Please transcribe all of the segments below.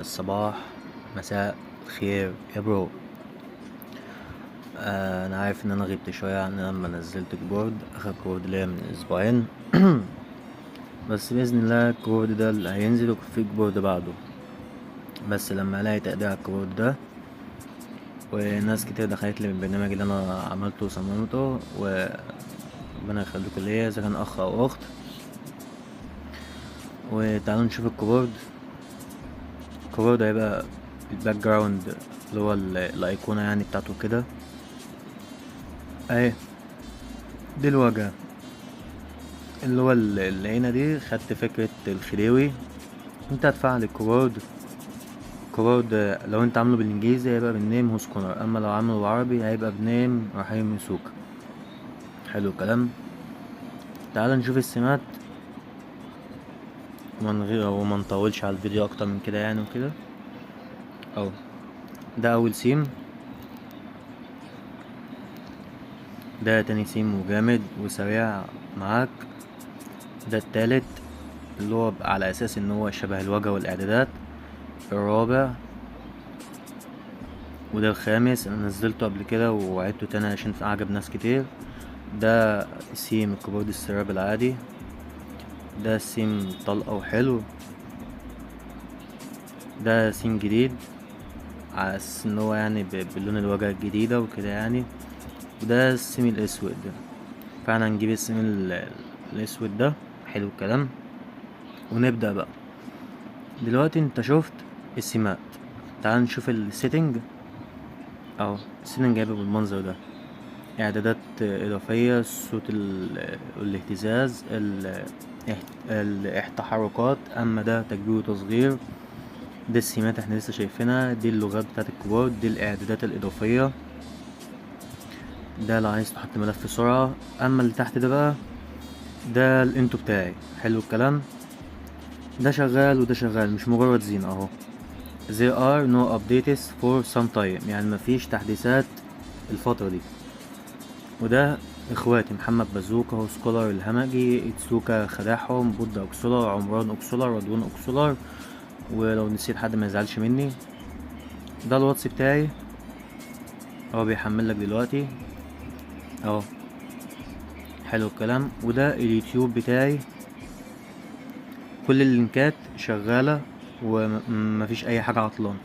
الصباح، مساء الخير يا برو. انا عارف ان انا غبت شويه عن لما نزلت كيبورد، اخر كيبورد ليا من اسبوعين. بس باذن الله الكيبورد ده اللي هينزل وفي كيبورد بعده، بس لما الاقي تقدير على الكيبورد ده وناس كتير دخلت لي من البرنامج اللي انا عملته وصممته، وربنا يخليكوا ليا اذا كان اخ او اخت. وتعالوا نشوف الكيبورد. الكيبورد هيبقى الباك جراوند اللي هو الايقونه يعني بتاعته كده اهي. دي الواجهة اللي هو العينة دي. خدت فكرة الخديوي. انت هتفعل الكيبورد لو انت عامله بالانجليزي هيبقى بالنيم هوسكونر، اما لو عامله بالعربي هيبقى بنيم رحيم يسوكا. حلو الكلام. تعال نشوف السمات وما نطولش على الفيديو اكتر من كده يعني وكده. اهو ده اول سيم، ده تاني سيم وجامد وسريع معاك. ده التالت اللي هو على اساس ان هو شبه الواجهة والاعدادات. الرابع، وده الخامس انا نزلته قبل كده وعدته تاني عشان اعجب ناس كتير. ده سيم الكيبورد السراب العادي، ده سيم طلقة وحلو، ده سيم جديد على اساس ان هو يعني باللون الواجهة الجديدة وكده يعني. وده السيم الاسود ده، فاحنا هنجيب السيم الاسود ده. حلو الكلام. ونبدأ بقى دلوقتي. انت شفت السيمات، تعال نشوف السيتنج. اهو السيتنج جايبه بالمنظر ده. اعدادات اضافية، صوت الاهتزاز، التحركات. اما ده تكبير وتصغير. دي السمات احنا لسه شايفينها. دي اللغات بتاعت الكيبورد، دي الاعدادات الاضافية. ده لو عايز تحط ملف سرعة. اما اللي تحت ده بقى ده الانتو بتاعي. حلو الكلام. ده شغال وده شغال، مش مجرد زين اهو. there are no updates for some time، يعني مفيش تحديثات الفترة دي. وده اخواتي محمد بازوكا وسكولر الهمجي، اتسوكا خداعهم، بود اوكسولار، عمران اوكسولار، رضوان اوكسولار، ولو نسيت حد ما يزعلش مني. ده الواتس بتاعي هو بيحمل لك دلوقتي اهو. حلو الكلام. وده اليوتيوب بتاعي، كل اللينكات شغالة ومفيش اي حاجة عطلان.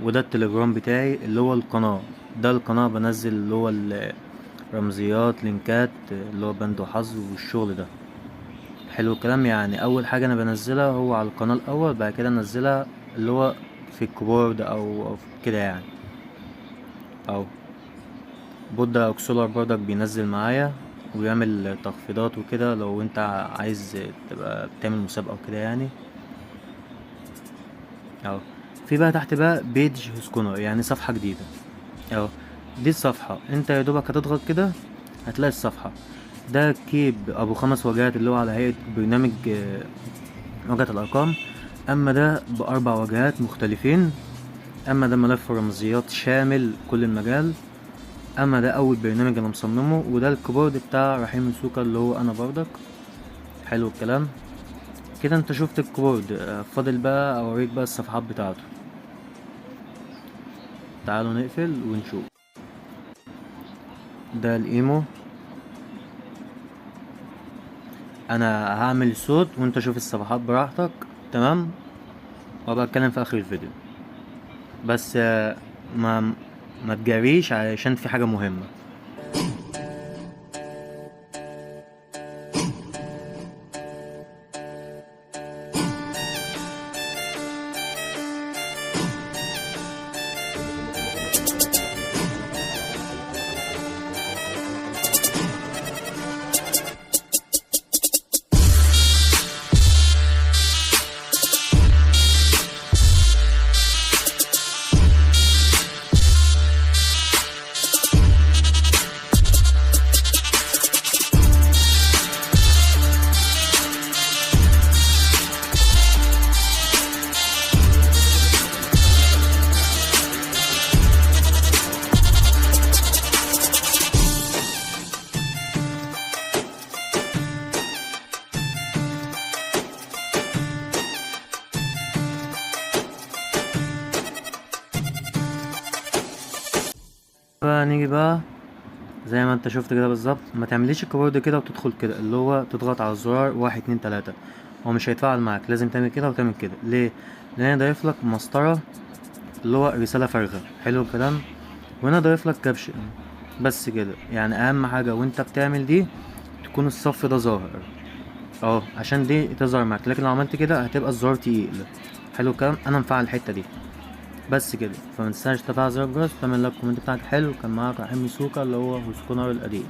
وده التليجرام بتاعي اللي هو القناة. ده القناة بنزل اللي هو رمزيات لينكات اللي هو بند وحظ والشغل ده. حلو الكلام. يعني اول حاجة انا بنزلها هو على القناة الاول، بعد كده انزلها اللي هو في الكيبورد او كده يعني. او بودا اوكسولار برضك بينزل معايا ويعمل تخفيضات وكده لو انت عايز تبقى بتعمل مسابقة وكده يعني. اهو في بقى تحت بقى بيج هسكونر، يعني صفحة جديدة اهو. دي الصفحة، انت يا دوبك هتضغط كده هتلاقي الصفحة. ده كيب ابو 5 واجهات اللي هو على هيئة برنامج واجهة الارقام. اما ده ب4 واجهات مختلفين. اما ده ملف رمزيات شامل كل المجال. اما ده اول برنامج انا مصممه. وده الكيبورد بتاع رحيم سوكا اللي هو انا برضك. حلو الكلام. كده انت شفت الكيبورد، فاضل بقى اوريك بقى الصفحات بتاعته. تعالوا نقفل ونشوف. ده الايمو. انا هعمل صوت وانت شوف الصفحات براحتك، تمام؟ وابقى اتكلم في اخر الفيديو. بس ما ما تجريش علشان في حاجة مهمة. بقى نيجي بقى زي ما انت شفت كده بالظبط، ما تعمليش الكيبورد كده وتدخل كده اللي هو تضغط على الزرار 1 2 3. هو مش هيتفاعل معاك، لازم تعمل كده وتعمل كده. ليه؟ لان انا ضايفلك مسطرة اللي هو رسالة فارغة. حلو الكلام. وانا ضايفلك كابشن بس كده. يعني اهم حاجة وانت بتعمل دي تكون الصف ده ظاهر اهو عشان دي تظهر معاك، لكن لو عملت كده هتبقى الزرار تقيل. حلو الكلام. انا مفعل الحتة دي بس كده. فمتنساش تفعل زر الجرس وتعمل لايك. الكومنت بتاعك حلو. كان معاك رحيم سوكا اللي هو سكونر القديم.